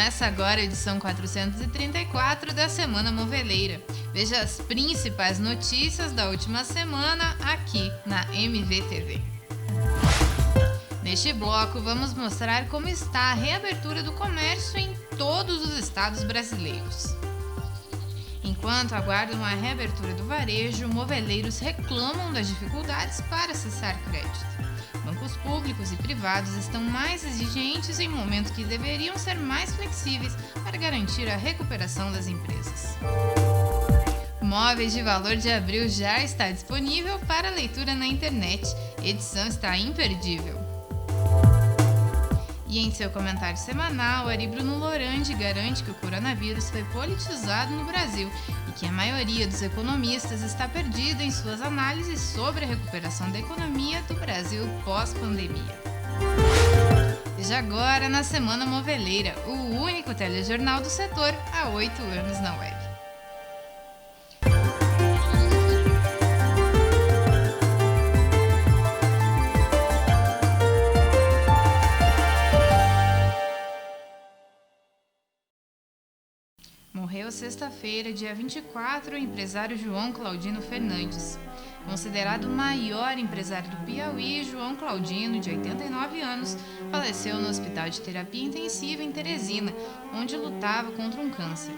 Começa agora a edição 434 da Semana Moveleira. Veja as principais notícias da última semana aqui na MVTV. Neste bloco, vamos mostrar como está a reabertura do comércio em todos os estados brasileiros. Enquanto aguardam a reabertura do varejo, moveleiros reclamam das dificuldades para acessar crédito. Bancos públicos e privados estão mais exigentes em momentos que deveriam ser mais flexíveis para garantir a recuperação das empresas. Móveis de Valor de Abril já está disponível para leitura na internet. A edição está imperdível. E em seu comentário semanal, Ari Bruno Lorandi garante que o coronavírus foi politizado no Brasil e que a maioria dos economistas está perdida em suas análises sobre a recuperação da economia do Brasil pós-pandemia. Veja agora na Semana Moveleira, o único telejornal do setor há 8 anos na web. Morreu sexta-feira, dia 24, o empresário João Claudino Fernandes. Considerado o maior empresário do Piauí, João Claudino, de 89 anos, faleceu no Hospital de Terapia Intensiva em Teresina, onde lutava contra um câncer.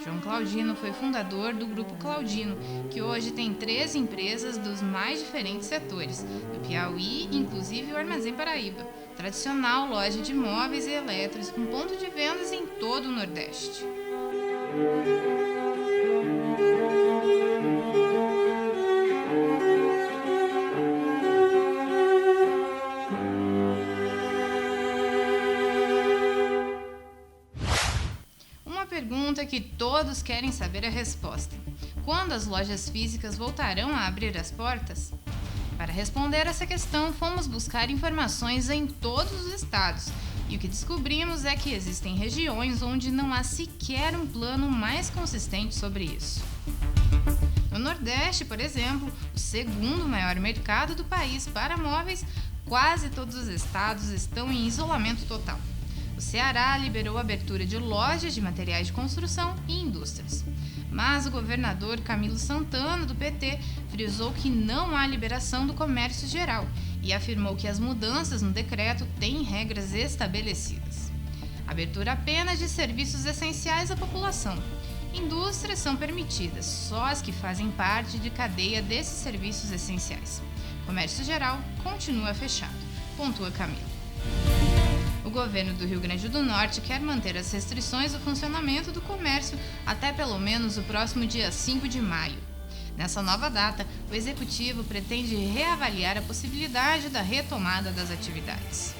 João Claudino foi fundador do Grupo Claudino, que hoje tem 13 empresas dos mais diferentes setores, do Piauí, inclusive o Armazém Paraíba, tradicional loja de móveis e eletros com ponto de vendas em todo o Nordeste. Uma pergunta que todos querem saber a resposta: quando as lojas físicas voltarão a abrir as portas? Para responder essa questão, fomos buscar informações em todos os estados. E o que descobrimos é que existem regiões onde não há sequer um plano mais consistente sobre isso. No Nordeste, por exemplo, o segundo maior mercado do país para móveis, quase todos os estados estão em isolamento total. O Ceará liberou a abertura de lojas de materiais de construção e indústrias. Mas o governador Camilo Santana, do PT, frisou que não há liberação do comércio geral e afirmou que as mudanças no decreto têm regras estabelecidas. Abertura apenas de serviços essenciais à população. Indústrias são permitidas, só as que fazem parte de cadeia desses serviços essenciais. Comércio geral continua fechado, pontua Camilo. O governo do Rio Grande do Norte quer manter as restrições do funcionamento do comércio até pelo menos o próximo dia 5 de maio. Nessa nova data, o executivo pretende reavaliar a possibilidade da retomada das atividades.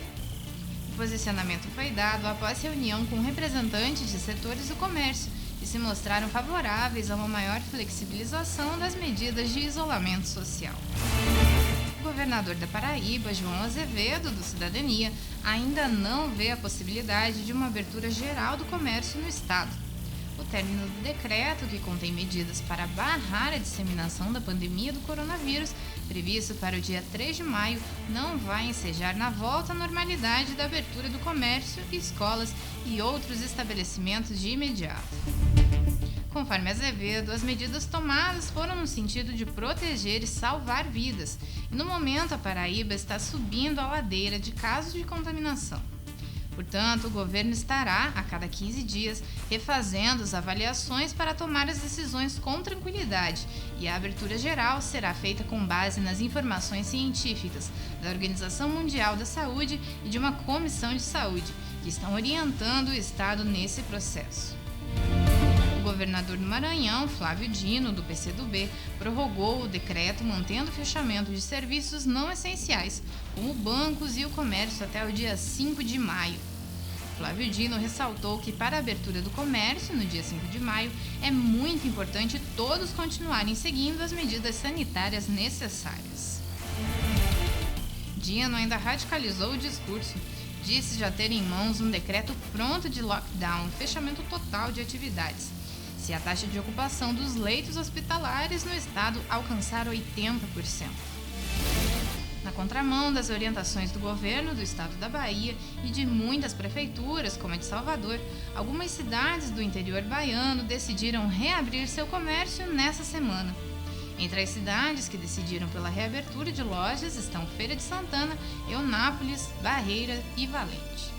O posicionamento foi dado após reunião com representantes de setores do comércio que se mostraram favoráveis a uma maior flexibilização das medidas de isolamento social. O governador da Paraíba, João Azevedo, do Cidadania, ainda não vê a possibilidade de uma abertura geral do comércio no estado. O término do decreto, que contém medidas para barrar a disseminação da pandemia do coronavírus, previsto para o dia 3 de maio, não vai ensejar na volta à normalidade da abertura do comércio, escolas e outros estabelecimentos de imediato. Conforme Azevedo, as medidas tomadas foram no sentido de proteger e salvar vidas, e no momento a Paraíba está subindo a ladeira de casos de contaminação. Portanto, o governo estará, a cada 15 dias, refazendo as avaliações para tomar as decisões com tranquilidade, e a abertura geral será feita com base nas informações científicas da Organização Mundial da Saúde e de uma comissão de saúde, que estão orientando o Estado nesse processo. O governador do Maranhão, Flávio Dino, do PCdoB, prorrogou o decreto mantendo o fechamento de serviços não essenciais, como bancos e o comércio, até o dia 5 de maio. Flávio Dino ressaltou que para a abertura do comércio, no dia 5 de maio, é muito importante todos continuarem seguindo as medidas sanitárias necessárias. Dino ainda radicalizou o discurso. Disse já ter em mãos um decreto pronto de lockdown, fechamento total de atividades, se a taxa de ocupação dos leitos hospitalares no estado alcançar 80%. Na contramão das orientações do governo do estado da Bahia e de muitas prefeituras, como a de Salvador, algumas cidades do interior baiano decidiram reabrir seu comércio nessa semana. Entre as cidades que decidiram pela reabertura de lojas estão Feira de Santana, Eunápolis, Barreira e Valente.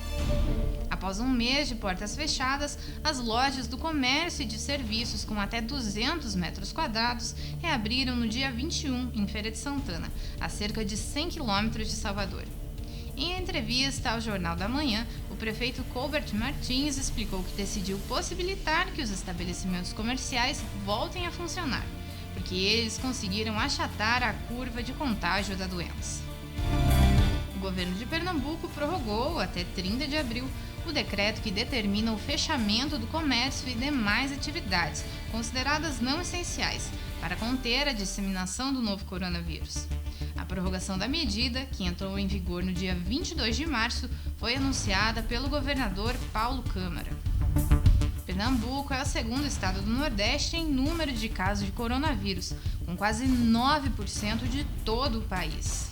Após um mês de portas fechadas, as lojas do comércio e de serviços com até 200 metros quadrados reabriram no dia 21 em Feira de Santana, a cerca de 100 quilômetros de Salvador. Em entrevista ao Jornal da Manhã, o prefeito Colbert Martins explicou que decidiu possibilitar que os estabelecimentos comerciais voltem a funcionar, porque eles conseguiram achatar a curva de contágio da doença. O governo de Pernambuco prorrogou até 30 de abril o decreto que determina o fechamento do comércio e demais atividades consideradas não essenciais para conter a disseminação do novo coronavírus. A prorrogação da medida, que entrou em vigor no dia 22 de março, foi anunciada pelo governador Paulo Câmara. Pernambuco é o segundo estado do Nordeste em número de casos de coronavírus, com quase 9% de todo o país.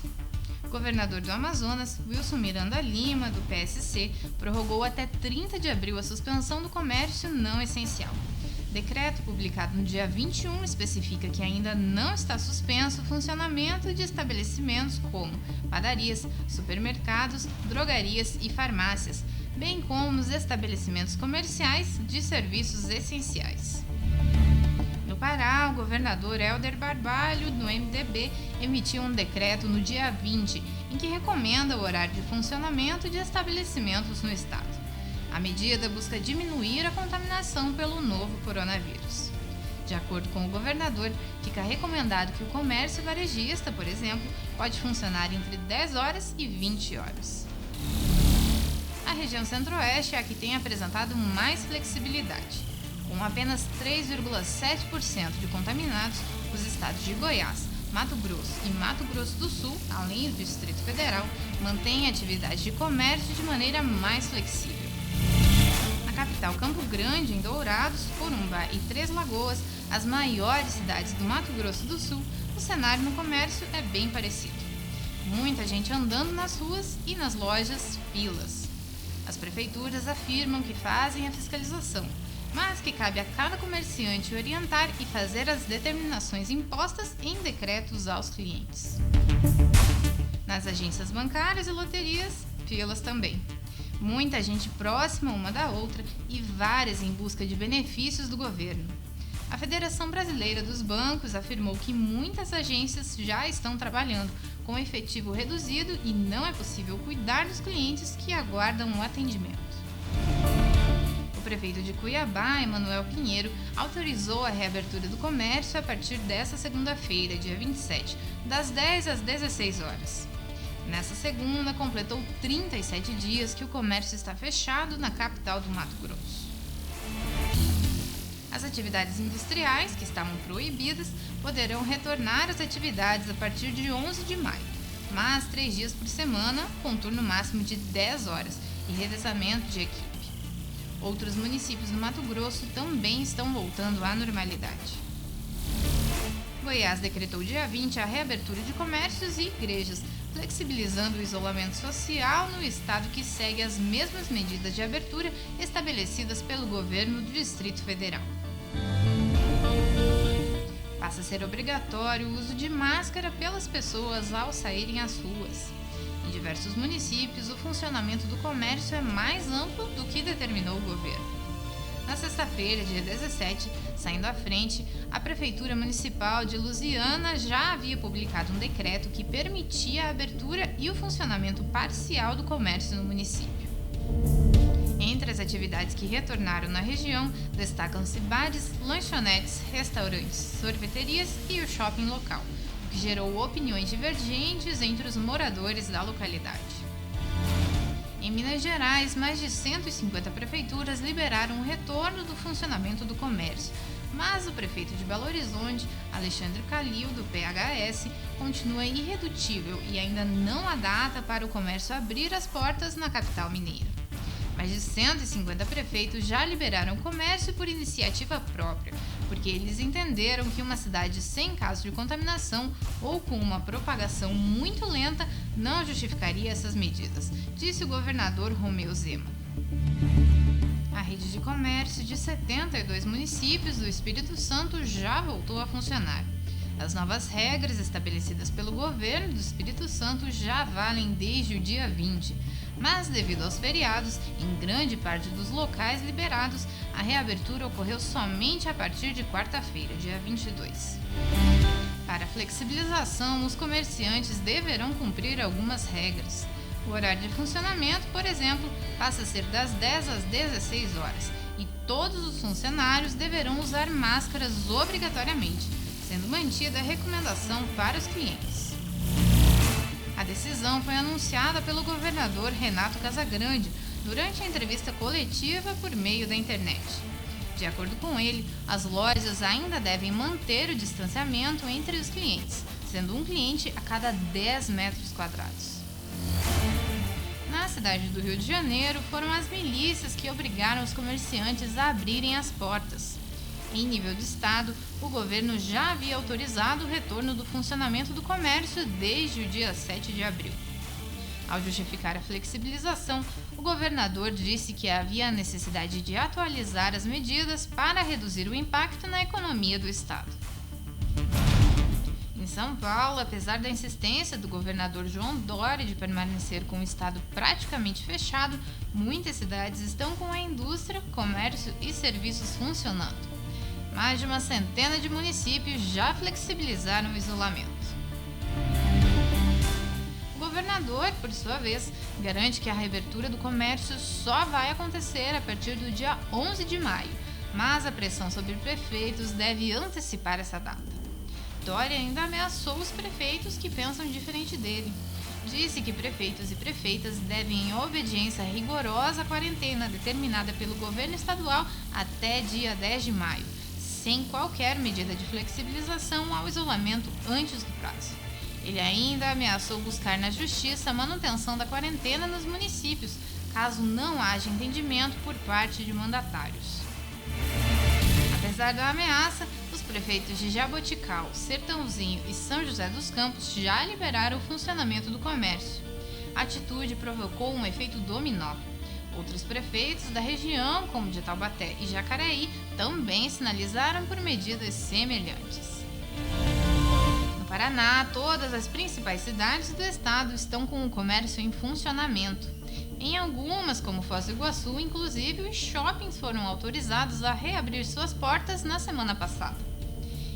O governador do Amazonas, Wilson Miranda Lima, do PSC, prorrogou até 30 de abril a suspensão do comércio não essencial. Decreto publicado no dia 21 especifica que ainda não está suspenso o funcionamento de estabelecimentos como padarias, supermercados, drogarias e farmácias, bem como os estabelecimentos comerciais de serviços essenciais. No Pará, o governador Helder Barbalho, do MDB, emitiu um decreto no dia 20, em que recomenda o horário de funcionamento de estabelecimentos no estado. A medida busca diminuir a contaminação pelo novo coronavírus. De acordo com o governador, fica recomendado que o comércio varejista, por exemplo, pode funcionar entre 10 horas e 20 horas. A região centro-oeste é a que tem apresentado mais flexibilidade. Com apenas 3,7% de contaminados, os estados de Goiás, Mato Grosso e Mato Grosso do Sul, além do Distrito Federal, mantêm atividade de comércio de maneira mais flexível. Na capital Campo Grande, em Dourados, Corumbá e Três Lagoas, as maiores cidades do Mato Grosso do Sul, o cenário no comércio é bem parecido. Muita gente andando nas ruas e nas lojas, filas. As prefeituras afirmam que fazem a fiscalização, mas que cabe a cada comerciante orientar e fazer as determinações impostas em decretos aos clientes. Nas agências bancárias e loterias, filas também. Muita gente próxima uma da outra e várias em busca de benefícios do governo. A Federação Brasileira dos Bancos afirmou que muitas agências já estão trabalhando com efetivo reduzido e não é possível cuidar dos clientes que aguardam o atendimento. O prefeito de Cuiabá, Emanuel Pinheiro, autorizou a reabertura do comércio a partir desta segunda-feira, dia 27, das 10 às 16 horas. Nessa segunda, completou 37 dias que o comércio está fechado na capital do Mato Grosso. As atividades industriais, que estavam proibidas, poderão retornar às atividades a partir de 11 de maio, mas 3 dias por semana, com turno máximo de 10 horas e revezamento de equipe. Outros municípios do Mato Grosso também estão voltando à normalidade. Goiás decretou dia 20 a reabertura de comércios e igrejas, flexibilizando o isolamento social no estado que segue as mesmas medidas de abertura estabelecidas pelo governo do Distrito Federal. Passa a ser obrigatório o uso de máscara pelas pessoas ao saírem às ruas. Em diversos municípios, o funcionamento do comércio é mais amplo do que determinou o governo. Na sexta-feira, dia 17, saindo à frente, a Prefeitura Municipal de Lusiânia já havia publicado um decreto que permitia a abertura e o funcionamento parcial do comércio no município. Entre as atividades que retornaram na região, destacam-se bares, lanchonetes, restaurantes, sorveterias e o shopping local, o que gerou opiniões divergentes entre os moradores da localidade. Em Minas Gerais, mais de 150 prefeituras liberaram o retorno do funcionamento do comércio, mas o prefeito de Belo Horizonte, Alexandre Calil, do PHS, continua irredutível e ainda não há data para o comércio abrir as portas na capital mineira. Mais de 150 prefeitos já liberaram o comércio por iniciativa própria, porque eles entenderam que uma cidade sem casos de contaminação ou com uma propagação muito lenta não justificaria essas medidas, disse o governador Romeu Zema. A rede de comércio de 72 municípios do Espírito Santo já voltou a funcionar. As novas regras estabelecidas pelo governo do Espírito Santo já valem desde o dia 20, mas devido aos feriados, em grande parte dos locais liberados, a reabertura ocorreu somente a partir de quarta-feira, dia 22. Para a flexibilização, os comerciantes deverão cumprir algumas regras. O horário de funcionamento, por exemplo, passa a ser das 10 às 16 horas e todos os funcionários deverão usar máscaras obrigatoriamente, sendo mantida a recomendação para os clientes. A decisão foi anunciada pelo governador Renato Casagrande durante a entrevista coletiva por meio da internet. De acordo com ele, as lojas ainda devem manter o distanciamento entre os clientes, sendo um cliente a cada 10 metros quadrados. Na cidade do Rio de Janeiro, foram as milícias que obrigaram os comerciantes a abrirem as portas. Em nível de estado, o governo já havia autorizado o retorno do funcionamento do comércio desde o dia 7 de abril. Ao justificar a flexibilização, o governador disse que havia a necessidade de atualizar as medidas para reduzir o impacto na economia do estado. Em São Paulo, apesar da insistência do governador João Dória de permanecer com o estado praticamente fechado, muitas cidades estão com a indústria, comércio e serviços funcionando. Mais de uma centena de municípios já flexibilizaram o isolamento. O governador, por sua vez, garante que a reabertura do comércio só vai acontecer a partir do dia 11 de maio, mas a pressão sobre prefeitos deve antecipar essa data. Dória ainda ameaçou os prefeitos que pensam diferente dele. Disse que prefeitos e prefeitas devem, em obediência rigorosa à quarentena determinada pelo governo estadual até dia 10 de maio, sem qualquer medida de flexibilização ao isolamento antes do prazo. Ele ainda ameaçou buscar na justiça a manutenção da quarentena nos municípios, caso não haja entendimento por parte de mandatários. Apesar da ameaça, os prefeitos de Jaboticabal, Sertãozinho e São José dos Campos já liberaram o funcionamento do comércio. A atitude provocou um efeito dominó. Outros prefeitos da região, como de Taubaté e Jacareí, também sinalizaram por medidas semelhantes. No Paraná, todas as principais cidades do estado estão com o comércio em funcionamento. Em algumas, como Foz do Iguaçu, inclusive, os shoppings foram autorizados a reabrir suas portas na semana passada.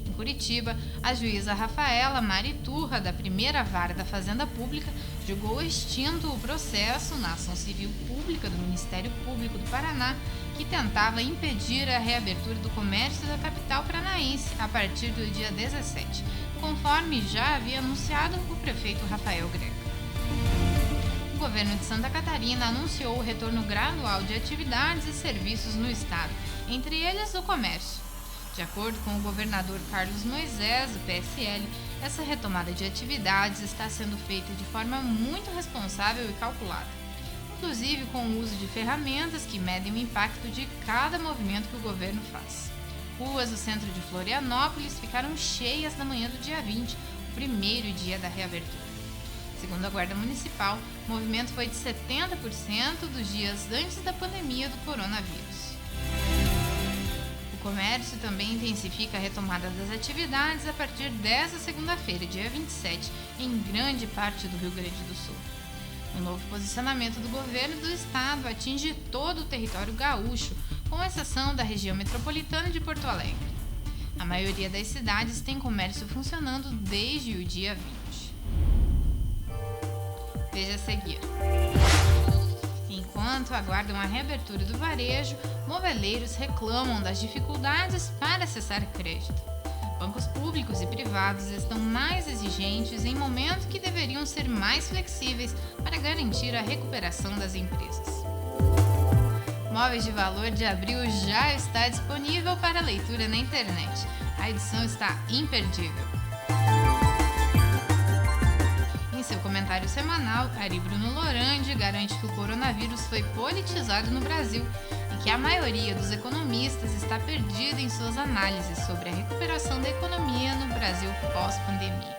Em Curitiba, a juíza Rafaela Mariturra, da primeira vara da Fazenda Pública, julgou extinto o processo na ação civil pública do Ministério Público do Paraná, que tentava impedir a reabertura do comércio da capital paranaense a partir do dia 17, conforme já havia anunciado o prefeito Rafael Greca. O governo de Santa Catarina anunciou o retorno gradual de atividades e serviços no estado, entre eles o comércio. De acordo com o governador Carlos Moisés, do PSL, essa retomada de atividades está sendo feita de forma muito responsável e calculada, inclusive com o uso de ferramentas que medem o impacto de cada movimento que o governo faz. Ruas do centro de Florianópolis ficaram cheias na manhã do dia 20, o primeiro dia da reabertura. Segundo a Guarda Municipal, o movimento foi de 70% dos dias antes da pandemia do coronavírus. O comércio também intensifica a retomada das atividades a partir desta segunda-feira, dia 27, em grande parte do Rio Grande do Sul. O novo posicionamento do governo do estado atinge todo o território gaúcho, com exceção da região metropolitana de Porto Alegre. A maioria das cidades tem comércio funcionando desde o dia 20. Veja a seguir. Enquanto aguardam a reabertura do varejo, moveleiros reclamam das dificuldades para acessar crédito. Bancos públicos e privados estão mais exigentes em momentos que deveriam ser mais flexíveis para garantir a recuperação das empresas. Móveis de Valor de abril já está disponível para leitura na internet. A edição está imperdível. Em seu comentário comentário semanal, Ari Bruno Lorandi garante que o coronavírus foi politizado no Brasil e que a maioria dos economistas está perdida em suas análises sobre a recuperação da economia no Brasil pós-pandemia.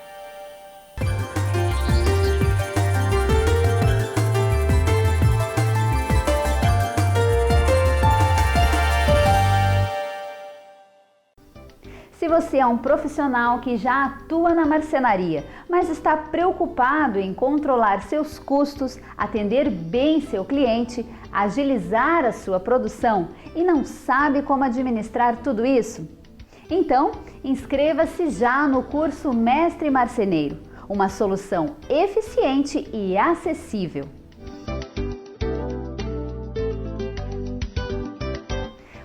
Se você é um profissional que já atua na marcenaria, mas está preocupado em controlar seus custos, atender bem seu cliente, agilizar a sua produção e não sabe como administrar tudo isso? Então, inscreva-se já no curso Mestre Marceneiro, uma solução eficiente e acessível.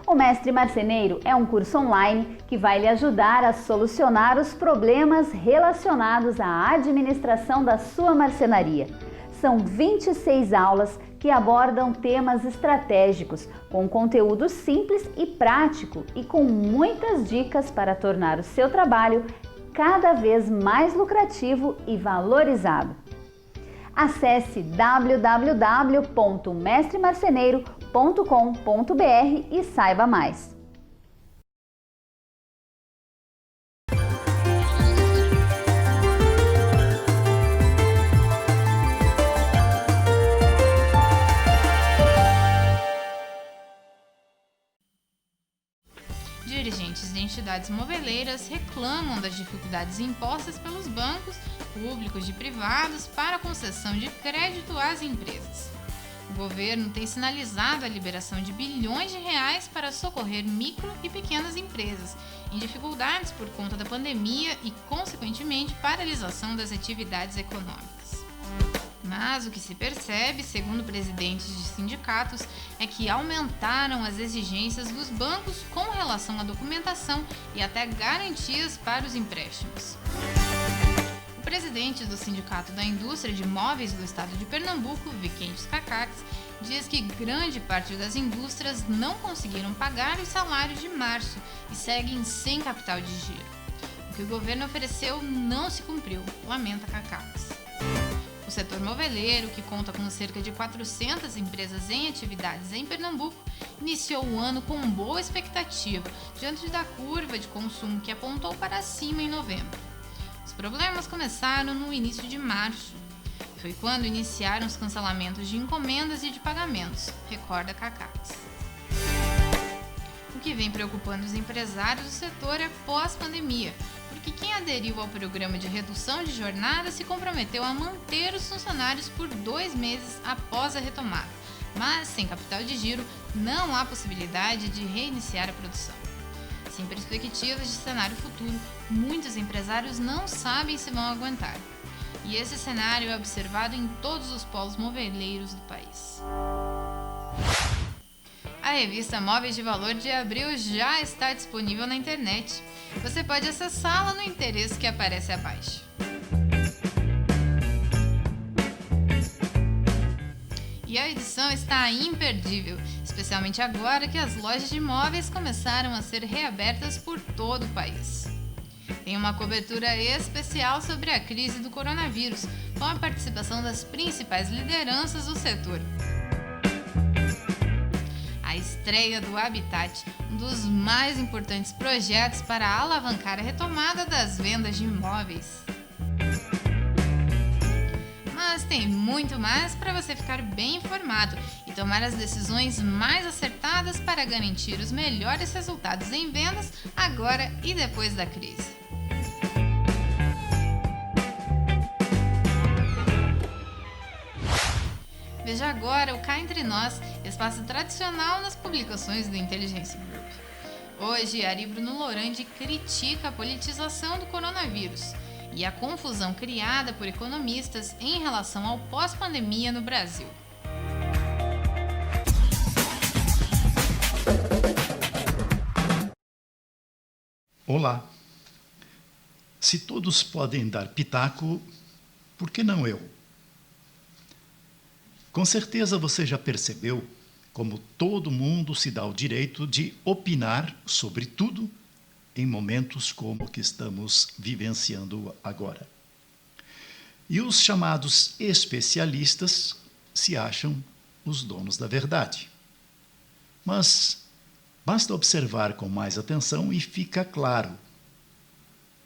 O Mestre Marceneiro é um curso online que vai lhe ajudar a solucionar os problemas relacionados à administração da sua marcenaria. São 26 aulas que abordam temas estratégicos, com conteúdo simples e prático e com muitas dicas para tornar o seu trabalho cada vez mais lucrativo e valorizado. Acesse www.mestremarceneiro.com.br e saiba mais. Dirigentes de entidades moveleiras reclamam das dificuldades impostas pelos bancos, públicos e privados para a concessão de crédito às empresas. O governo tem sinalizado a liberação de bilhões de reais para socorrer micro e pequenas empresas em dificuldades por conta da pandemia e, consequentemente, paralisação das atividades econômicas. Mas o que se percebe, segundo presidentes de sindicatos, é que aumentaram as exigências dos bancos com relação à documentação e até garantias para os empréstimos. O presidente do Sindicato da Indústria de Móveis do Estado de Pernambuco, Vicentes Cacax, diz que grande parte das indústrias não conseguiram pagar os salários de março e seguem sem capital de giro. O que o governo ofereceu não se cumpriu, lamenta Cacax. O setor moveleiro, que conta com cerca de 400 empresas em atividades em Pernambuco, iniciou o ano com boa expectativa diante da curva de consumo que apontou para cima em novembro. Os problemas começaram no início de março. Foi quando iniciaram os cancelamentos de encomendas e de pagamentos, recorda Cacax. O que vem preocupando os empresários do setor é pós-pandemia, porque quem aderiu ao programa de redução de jornada se comprometeu a manter os funcionários por 2 meses após a retomada, mas sem capital de giro não há possibilidade de reiniciar a produção. Sem perspectivas de cenário futuro, muitos empresários não sabem se vão aguentar. E esse cenário é observado em todos os polos moveleiros do país. A revista Móveis de Valor de abril já está disponível na internet. Você pode acessá-la no endereço que aparece abaixo. E a edição está imperdível, especialmente agora que as lojas de imóveis começaram a ser reabertas por todo o país. Tem uma cobertura especial sobre a crise do coronavírus, com a participação das principais lideranças do setor. A estreia do Habitat, um dos mais importantes projetos para alavancar a retomada das vendas de imóveis. Mas tem muito mais para você ficar bem informado e tomar as decisões mais acertadas para garantir os melhores resultados em vendas agora e depois da crise. Veja agora o Cá Entre Nós, espaço tradicional nas publicações do Intelligence Group. Hoje, Ari Bruno Lorandi critica a politização do coronavírus e a confusão criada por economistas em relação ao pós-pandemia no Brasil. Olá! Se todos podem dar pitaco, por que não eu? Com certeza você já percebeu como todo mundo se dá o direito de opinar sobre tudo em momentos como o que estamos vivenciando agora. E os chamados especialistas se acham os donos da verdade. Mas basta observar com mais atenção e fica claro.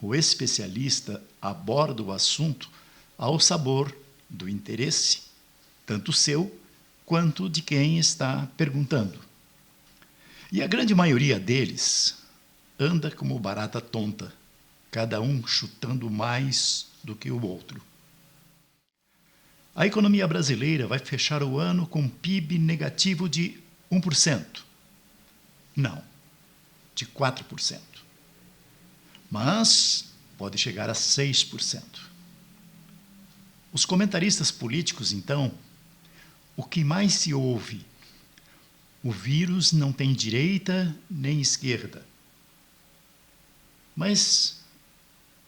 O especialista aborda o assunto ao sabor do interesse, tanto seu quanto de quem está perguntando. E a grande maioria deles anda como barata tonta, cada um chutando mais do que o outro. A economia brasileira vai fechar o ano com PIB negativo de 1%. Não, de 4%. Mas pode chegar a 6%. Os comentaristas políticos, então, o que mais se ouve? O vírus não tem direita nem esquerda. Mas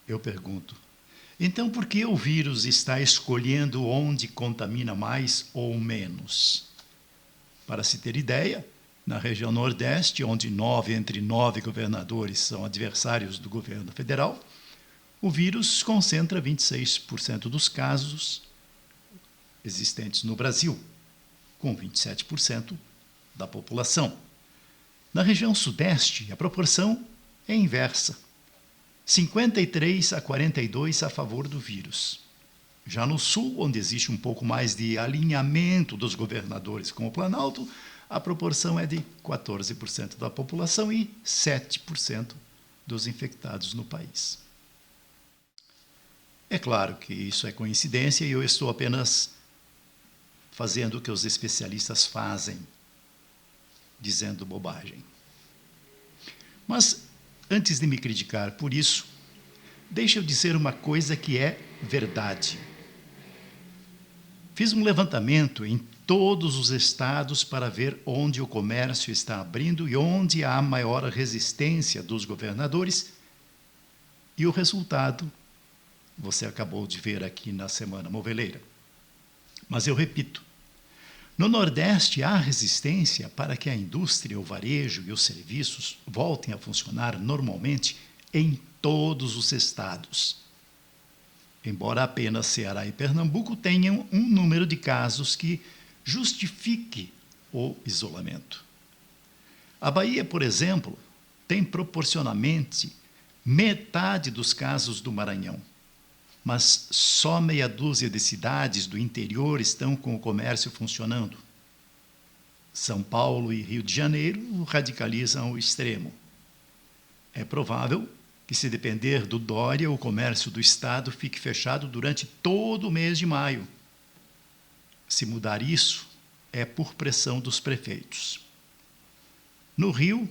eu pergunto, então por que o vírus está escolhendo onde contamina mais ou menos? Para se ter ideia, na região Nordeste, onde 9 entre 9 governadores são adversários do governo federal, o vírus concentra 26% dos casos existentes no Brasil, com 27% da população. Na região Sudeste, a proporção é inversa. 53 a 42 a favor do vírus. Já no Sul, onde existe um pouco mais de alinhamento dos governadores com o Planalto, a proporção é de 14% da população e 7% dos infectados no país. É claro que isso é coincidência e eu estou apenas fazendo o que os especialistas fazem, dizendo bobagem. Mas, antes de me criticar por isso, deixa eu dizer uma coisa que é verdade. Fiz um levantamento em todos os estados para ver onde o comércio está abrindo e onde há maior resistência dos governadores, e o resultado você acabou de ver aqui na Semana Moveleira. Mas eu repito, no Nordeste há resistência para que a indústria, o varejo e os serviços voltem a funcionar normalmente em todos os estados. Embora apenas Ceará e Pernambuco tenham um número de casos que justifique o isolamento. A Bahia, por exemplo, tem proporcionalmente metade dos casos do Maranhão, mas só meia dúzia de cidades do interior estão com o comércio funcionando. São Paulo e Rio de Janeiro radicalizam ao extremo. É provável que, se depender do Dória, o comércio do Estado fique fechado durante todo o mês de maio. Se mudar isso, é por pressão dos prefeitos. No Rio,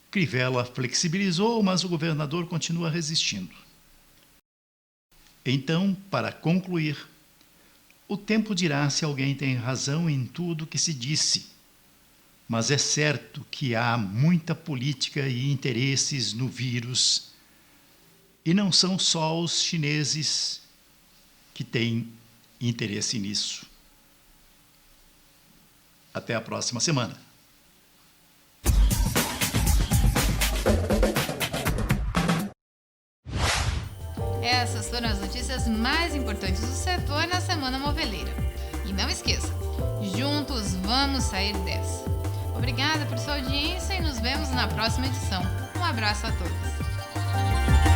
Crivella flexibilizou, mas o governador continua resistindo. Então, para concluir, o tempo dirá se alguém tem razão em tudo que se disse, mas é certo que há muita política e interesses no vírus, e não são só os chineses que têm interesse nisso. Até a próxima semana. Essas foram as notícias mais importantes do setor na Semana Moveleira. E não esqueça, juntos vamos sair dessa. Obrigada por sua audiência e nos vemos na próxima edição. Um abraço a todos.